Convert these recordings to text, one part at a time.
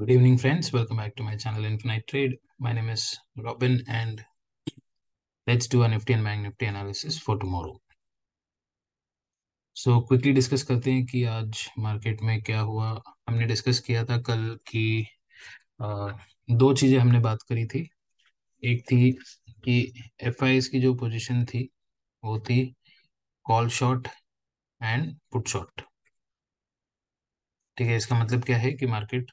Good evening, friends. Welcome back to my channel Infinite Trade. My name is Robin, and let's do a Nifty and Bank Nifty analysis for tomorrow. So quickly discuss करते हैं कि आज market में क्या हुआ। हमने discuss किया था कल कि अ, दो चीजें हमने बात करी थी। एक थी कि एफआईएस की जो पोजीशन थी वो थी call short and put short. ठीक है, इसका मतलब क्या है कि मार्केट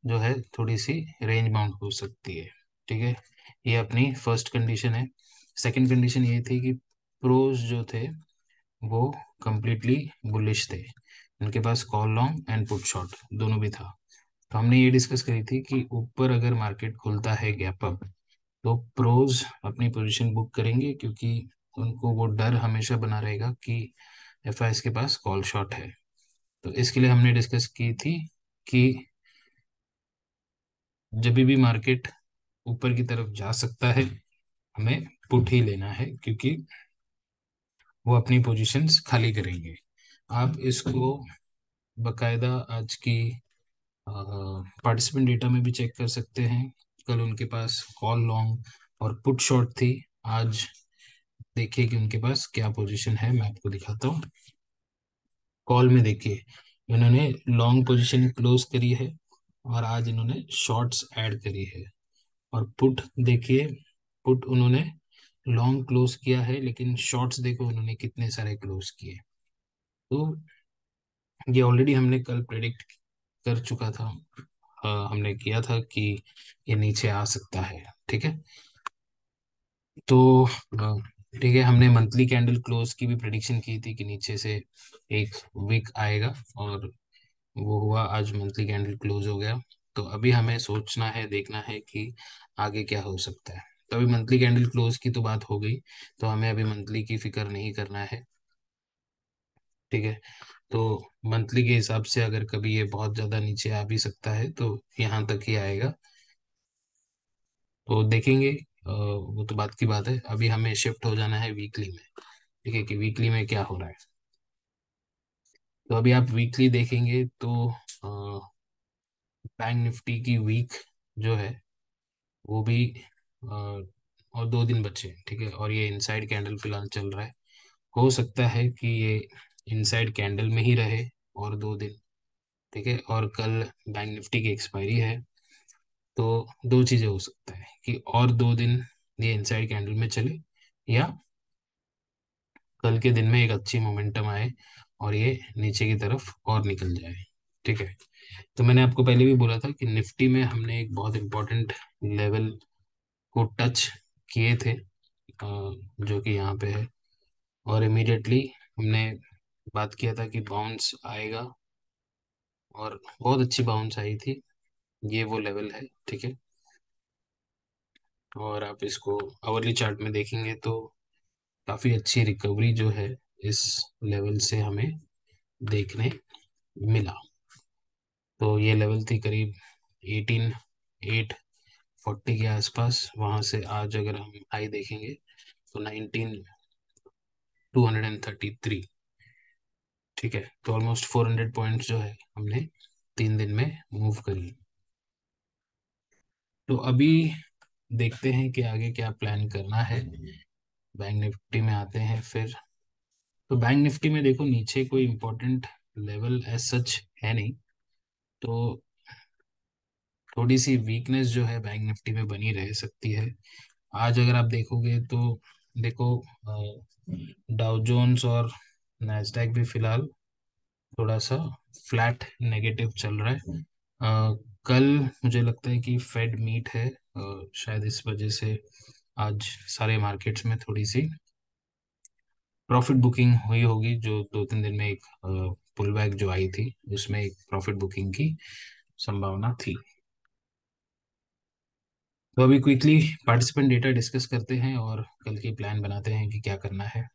जो है थोड़ी सी रेंज बाउंड हो सकती है। ठीक है, ये अपनी फर्स्ट कंडीशन है। सेकंड कंडीशन ये थी कि प्रोज जो थे वो कंप्लीटली बुलिश थे, उनके पास call long and put short दोनों भी था। तो हमने ये डिस्कस करी थी कि ऊपर अगर मार्केट खुलता है गैप अप तो प्रोज अपनी पोजीशन बुक करेंगे, क्योंकि उनको वो डर हमेशा बना रहेगा कि एफआईएस के पास कॉल शॉर्ट है। तो इसके लिए हमने डिस्कस की थी कि जब भी मार्केट ऊपर की तरफ जा सकता है हमें पुट ही लेना है, क्योंकि वो अपनी पोजीशंस खाली करेंगे। आप इसको बकायदा आज की पार्टिसिपेंट डेटा में भी चेक कर सकते हैं। कल उनके पास कॉल लॉन्ग और पुट शॉर्ट थी। आज देखिए कि उनके पास क्या पोजीशन है, मैं आपको दिखाता हूँ। कॉल में देखिए इन्होंने लॉन्ग पोजीशन क्लोज करी है और आज इन्होंने शॉर्ट्स ऐड करी है। और पुट देखिए, पुट उन्होंने लॉन्ग क्लोज किया है, लेकिन शॉर्ट्स देखो उन्होंने कितने सारे क्लोज किए। तो ये ऑलरेडी हमने कल प्रेडिक्ट कर चुका था। हमने किया था कि ये नीचे आ सकता है। ठीक है, तो ठीक है, हमने मंथली कैंडल क्लोज की भी प्रेडिक्शन की थी कि नीचे से एक वीक आएगा, और वो हुआ। आज मंथली कैंडल क्लोज हो गया। तो अभी हमें सोचना है, देखना है कि आगे क्या हो सकता है। तो अभी मंथली कैंडल क्लोज की तो बात हो गई, तो हमें अभी मंथली की फिक्र नहीं करना है। ठीक है, तो मंथली के हिसाब से अगर कभी ये बहुत ज़्यादा नीचे आ भी सकता है तो यहाँ तक ही आएगा, तो देखेंगे। वो तो बात की बात है। अभी हमें शिफ्ट हो जाना है वीकली में। ठीक है, कि वीकली में क्या हो रहा है। तो अभी आप वीकली देखेंगे तो बैंक निफ्टी की वीक जो है वो भी और 2 दिन बचे हैं। ठीक है, और ये इनसाइड कैंडल फिलहाल चल रहा है। हो सकता है कि ये इनसाइड कैंडल में ही रहे और 2 दिन। ठीक है, और कल बैंक निफ्टी की एक्सपायरी है। तो दो चीज़ें हो सकता है कि और 2 दिन ये इनसाइड कैंडल में चले, या कल के दिन में एक अच्छी मोमेंटम आए और ये नीचे की तरफ और निकल जाए। ठीक है, तो मैंने आपको पहले भी बोला था कि निफ्टी में हमने एक बहुत इंपॉर्टेंट लेवल को टच किए थे, जो कि यहाँ पे है। और इमीडिएटली हमने बात किया था कि बाउंस आएगा, और बहुत अच्छी बाउंस आई थी। ये वो लेवल है। ठीक है, और आप इसको आवरली चार्ट में देखेंगे तो काफ़ी अच्छी रिकवरी जो है इस लेवल से हमें देखने मिला। तो ये लेवल थी करीब 18,840 के आसपास। वहाँ से आज अगर हम हाई देखेंगे तो 19,233। ठीक है, तो ऑलमोस्ट 400 पॉइंट्स जो है हमने 3 दिन में मूव करी। तो अभी देखते हैं कि आगे क्या प्लान करना है। बैंक निफ्टी में आते हैं फिर। तो बैंक निफ्टी में देखो नीचे कोई इम्पोर्टेंट लेवल एज सच है नहीं, तो थोड़ी सी वीकनेस जो है बैंक निफ्टी में बनी रह सकती है। आज अगर आप देखोगे तो देखो डाउ जोन्स और नैस्डैक भी फिलहाल थोड़ा सा फ्लैट नेगेटिव चल रहा है। कल मुझे लगता है कि फेड मीट है, शायद इस वजह से आज सारे मार्केट्स में थोड़ी सी प्रॉफिट बुकिंग हुई होगी। जो 2-3 दिन में एक पुल बैक जो आई थी उसमें एक प्रॉफिट बुकिंग की संभावना थी। तो अभी क्विकली पार्टिसिपेंट डेटा डिस्कस करते हैं और कल की प्लान बनाते हैं कि क्या करना है।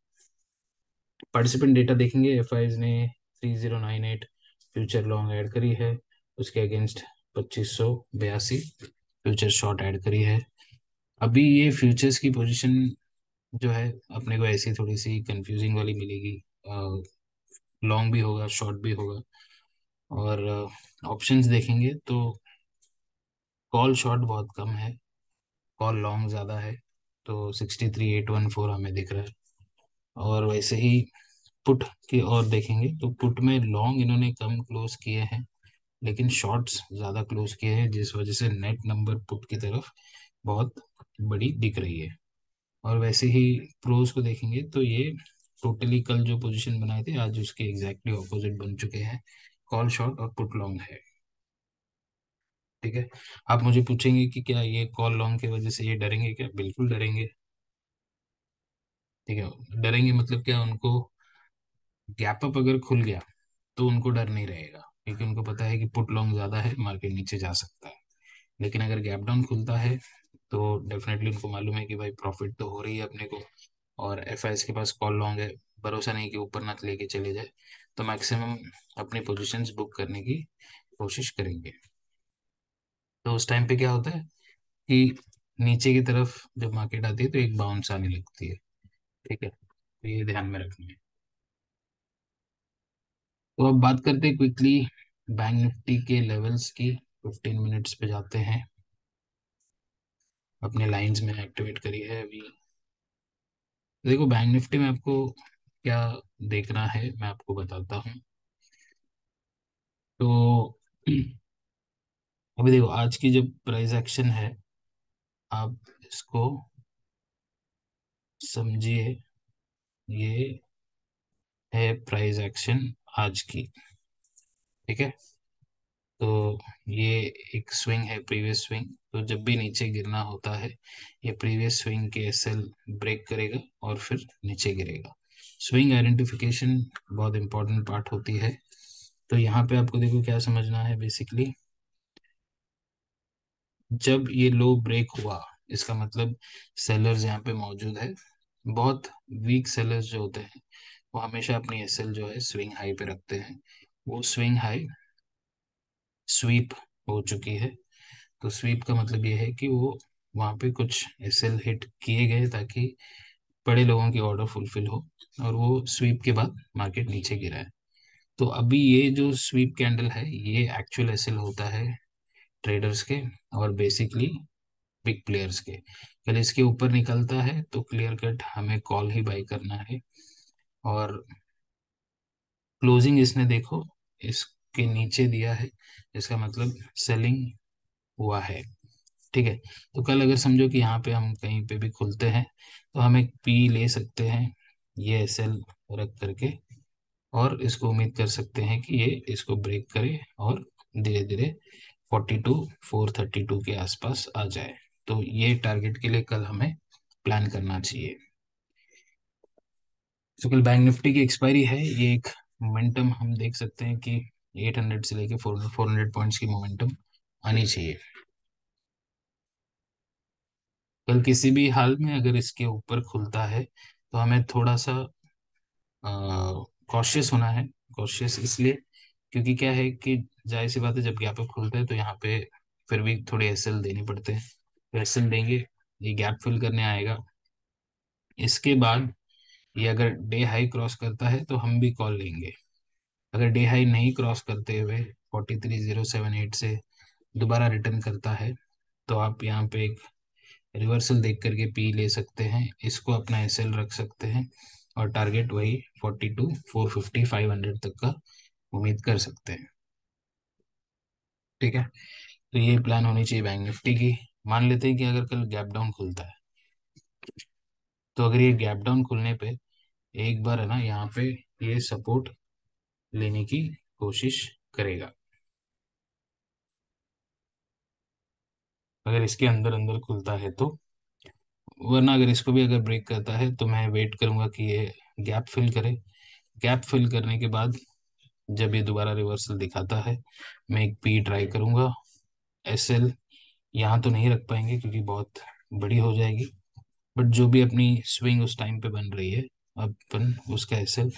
पार्टिसिपेंट डेटा देखेंगे। एफआईज ने 3098 फ्यूचर लॉन्ग ऐड करी है, उसके अगेंस्ट 2582 फ्यूचर शॉर्ट ऐड करी है। अभी ये फ्यूचर्स की पोजीशन जो है अपने को ऐसी थोड़ी सी कंफ्यूजिंग वाली मिलेगी। लॉन्ग भी होगा, शॉर्ट भी होगा। और ऑप्शंस देखेंगे तो कॉल शॉर्ट बहुत कम है, कॉल लॉन्ग ज़्यादा है। तो 63,814 हमें दिख रहा है। और वैसे ही पुट की ओर देखेंगे तो पुट में लॉन्ग इन्होंने कम क्लोज किए हैं, लेकिन शॉर्ट्स ज़्यादा क्लोज किए हैं, जिस वजह से नेट नंबर पुट की तरफ बहुत बड़ी दिख रही है। और वैसे ही प्रोज को देखेंगे तो ये टोटली कल जो पोजीशन बनाए थे आज उसके एग्जैक्टली ऑपोजिट बन चुके हैं। कॉल शॉर्ट और पुट लॉन्ग है। ठीक है। आप मुझे पूछेंगे कि क्या ये कॉल लॉन्ग की वजह से ये डरेंगे क्या? बिल्कुल डरेंगे। ठीक है। डरेंगे मतलब क्या, उनको गैप अप अगर खुल गया तो उनको डर नहीं रहेगा, क्योंकि उनको पता है कि पुट लॉन्ग ज्यादा है, मार्केट नीचे जा सकता है। लेकिन अगर गैप डाउन खुलता है तो डेफिनेटली उनको मालूम है कि भाई प्रॉफिट तो हो रही है अपने को, और एफआईएस के पास कॉल लॉन्ग है, भरोसा नहीं कि ऊपर ना लेके चले जाए, तो मैक्सिमम अपनी पोजीशंस बुक करने की कोशिश करेंगे। तो उस टाइम पे क्या होता है कि नीचे की तरफ जब मार्केट आती है तो एक बाउंस आने लगती है। ठीक है, तो ये ध्यान में रखना है। तो अब बात करते हैं क्विकली बैंक निफ्टी के लेवल्स की। 15 मिनट्स पे जाते हैं। अपने लाइंस में एक्टिवेट करी है अभी। देखो बैंक निफ्टी में आपको क्या देखना है मैं आपको बताता हूँ। तो अभी देखो आज की जब प्राइस एक्शन है, आप इसको समझिए। ये है प्राइस एक्शन आज की। ठीक है। तो ये एक स्विंग है, प्रीवियस स्विंग। तो जब भी नीचे गिरना होता है, ये प्रीवियस स्विंग के एसएल ब्रेक करेगा और फिर नीचे गिरेगा। स्विंग आइडेंटिफिकेशन बहुत इंपॉर्टेंट पार्ट होती है। तो यहाँ पे आपको देखो क्या समझना है बेसिकली। जब ये लो ब्रेक हुआ, इसका मतलब सेलर्स यहाँ पे मौजूद है। बहुत वीक सेलर्स जो होते हैं वो हमेशा अपनी एसएल जो है स्विंग हाई पे रखते हैं। वो स्विंग हाई स्वीप हो चुकी है। तो स्वीप का मतलब ये है कि वो वहाँ पे कुछ एसएल हिट किए गए ताकि बड़े लोगों की ऑर्डर फुलफिल हो, और वो स्वीप के बाद मार्केट नीचे गिरा है। तो अभी ये जो स्वीप कैंडल है ये एक्चुअल एसएल होता है ट्रेडर्स के और बेसिकली बिग प्लेयर्स के। कल इसके ऊपर निकलता है तो क्लियर कट हमें कॉल ही बाई करना है। और क्लोजिंग इसने देखो इसके नीचे दिया है, इसका मतलब सेलिंग हुआ है। ठीक है। तो कल अगर समझो कि यहाँ पे हम कहीं पे भी खुलते हैं तो हम एक पी ले सकते हैं, ये एसएल रख करके, और इसको उम्मीद कर सकते हैं कि ये इसको ब्रेक करे और धीरे धीरे 42,432 के आसपास आ जाए। तो ये टारगेट के लिए कल हमें प्लान करना चाहिए। तो कल बैंक निफ्टी की एक्सपायरी है, ये एक मोमेंटम हम देख सकते हैं कि 800 से लेके 400 पॉइंट्स की मोमेंटम आनी चाहिए। कल किसी भी हाल में अगर इसके ऊपर खुलता है तो हमें थोड़ा सा कॉशियस होना है। कॉशियस इसलिए क्योंकि क्या है कि जाहिर सी बात है जब गैप अप खुलता है तो यहाँ पे फिर भी थोड़े एसएल देने पड़ते हैं। तो एसएल देंगे, ये गैप फिल करने आएगा। इसके बाद ये अगर डे हाई क्रॉस करता है तो हम भी कॉल लेंगे। अगर डे हाई नहीं क्रॉस करते हुए 43,078 से दोबारा रिटर्न करता है तो आप यहाँ पे एक रिवर्सल देख करके पी ले सकते हैं, इसको अपना एसएल रख सकते हैं, और टारगेट वही 42,450 500 तक का उम्मीद कर सकते हैं। ठीक है। तो ये प्लान होनी चाहिए बैंक निफ्टी की। मान लेते हैं कि अगर कल गैप डाउन खुलता है, तो अगर ये गैप डाउन खुलने पे एक बार है ना यहाँ पे ये सपोर्ट लेने की कोशिश करेगा। अगर इसके अंदर अंदर खुलता है तो, वरना अगर इसको भी अगर ब्रेक करता है तो मैं वेट करूंगा कि ये गैप फिल करे। गैप फिल करने के बाद जब ये दोबारा रिवर्सल दिखाता है, मैं एक पी ट्राई करूंगा। एसएल यहाँ तो नहीं रख पाएंगे क्योंकि बहुत बड़ी हो जाएगी, बट जो भी अपनी स्विंग उस टाइम पे बन रही है अपन उसका एसएल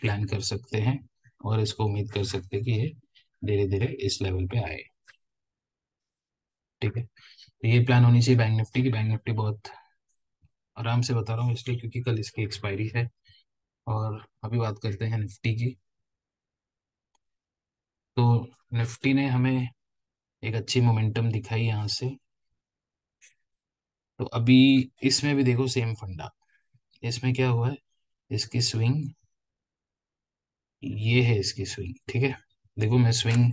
प्लान कर सकते हैं, और इसको उम्मीद कर सकते हैं कि ये धीरे धीरे इस लेवल पे आए। ठीक है। तो ये प्लान होनी चाहिए बैंक निफ्टी की। बैंक निफ्टी बहुत आराम से बता रहा हूँ इसलिए क्योंकि कल इसकी एक्सपायरी है। और अभी बात करते हैं निफ्टी की। तो निफ्टी ने हमें एक अच्छी मोमेंटम दिखाई यहाँ से। तो अभी इसमें भी देखो सेम फंडा। इसमें क्या हुआ है, इसकी स्विंग, ये है इसकी स्विंग, ठीक है। देखो मैं स्विंग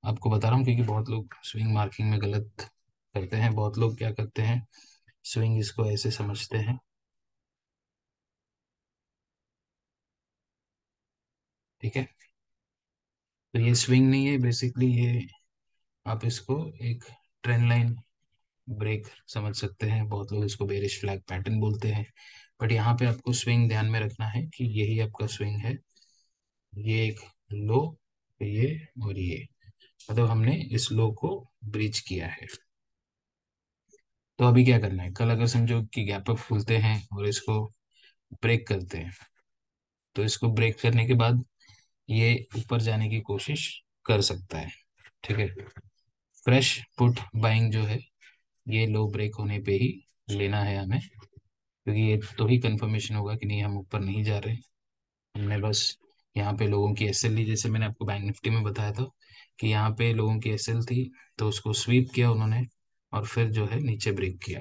आपको बता रहा हूँ, क्योंकि बहुत लोग स्विंग मार्किंग में गलत करते हैं। बहुत लोग क्या करते हैं, स्विंग इसको ऐसे समझते हैं, ठीक है। तो ये स्विंग नहीं है बेसिकली, ये आप इसको एक ट्रेंड लाइन ब्रेक समझ सकते हैं। बहुत लोग इसको बेरिश फ्लैग पैटर्न बोलते हैं। बट यहाँ पे आपको स्विंग ध्यान में रखना है कि यही आपका स्विंग है। ये एक लो, ये और ये, मतलब हमने इस लो को ब्रीच किया है। तो अभी क्या करना है, कल अगर समझो कि गैप अप खुलते हैं और इसको ब्रेक करते हैं, तो इसको ब्रेक करने के बाद ये ऊपर जाने की कोशिश कर सकता है, ठीक है। फ्रेश पुट बाइंग जो है, ये लो ब्रेक होने पे ही लेना है हमें, क्योंकि ये तो ही कंफर्मेशन होगा कि नहीं हम ऊपर नहीं जा रहे। हमने बस यहाँ पे लोगों की एसएल ली, जैसे मैंने आपको बैंक निफ्टी में बताया था कि यहाँ पे लोगों की एसएल थी, तो उसको स्वीप किया उन्होंने और फिर जो है नीचे ब्रेक किया।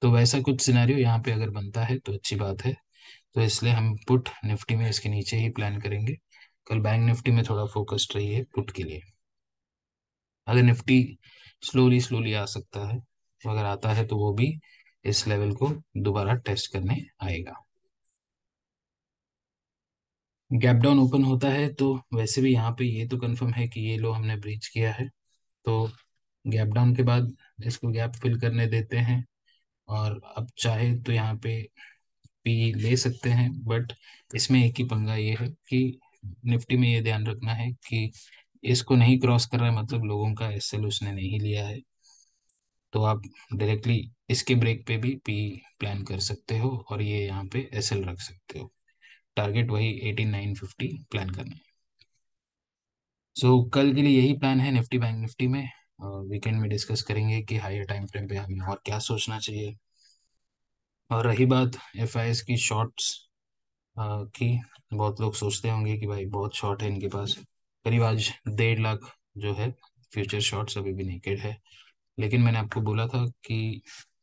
तो वैसा कुछ सिनेरियो यहाँ पे अगर बनता है तो अच्छी बात है। तो इसलिए हम पुट निफ्टी में इसके नीचे ही प्लान करेंगे। कल बैंक निफ्टी में थोड़ा फोकस्ड रहिए पुट के लिए। अगर निफ्टी स्लोली स्लोली आ सकता है, तो अगर आता है तो वो भी इस लेवल को दोबारा टेस्ट करने आएगा। गैप डाउन ओपन होता है तो वैसे भी यहाँ पे ये तो कंफर्म है कि ये लो हमने ब्रीच किया है। तो गैप डाउन के बाद इसको गैप फिल करने देते हैं, और अब चाहे तो यहाँ पे पी ले सकते हैं। बट इसमें एक ही पंगा ये है कि निफ्टी में ये ध्यान रखना है कि इसको नहीं क्रॉस कर रहा है, मतलब लोगों का एसएल उसने नहीं लिया है। तो आप डायरेक्टली इसके ब्रेक पे भी पी प्लान कर सकते हो, और ये यहाँ पे एसएल रख सकते हो। टारगेट वही 18950 प्लान करना है। सो कल के लिए यही प्लान है निफ्टी बैंक निफ्टी में। वीकेंड में डिस्कस करेंगे कि हायर टाइम फ्रेम पे हमें और क्या सोचना चाहिए। और रही बात एफआईएस की शॉर्ट्स की, बहुत लोग सोचते होंगे कि भाई बहुत शॉर्ट है इनके पास। करीब आज 1.5 लाख जो है फ्यूचर शॉर्ट्स अभी भी नेकेड है। लेकिन मैंने आपको बोला था कि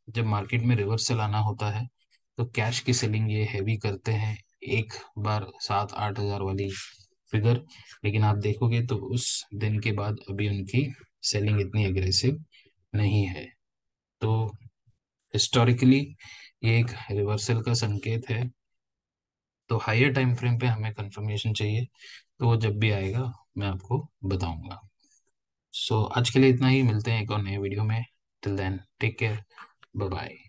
जब मार्केट में रिवर्सल आना होता है तो कैश की सेलिंग ये हैवी करते हैं, एक बार 7-8 हज़ार वाली फिगर। लेकिन आप देखोगे तो उस दिन के बाद अभी उनकी सेलिंग इतनी एग्रेसिव नहीं है। तो हिस्टोरिकली ये एक रिवर्सल का संकेत है। तो हायर टाइम फ्रेम पे हमें कंफर्मेशन चाहिए, तो वो जब भी आएगा मैं आपको बताऊंगा। सो आज के लिए इतना ही, मिलते हैं एक और नए वीडियो में। Till then take care, bye bye.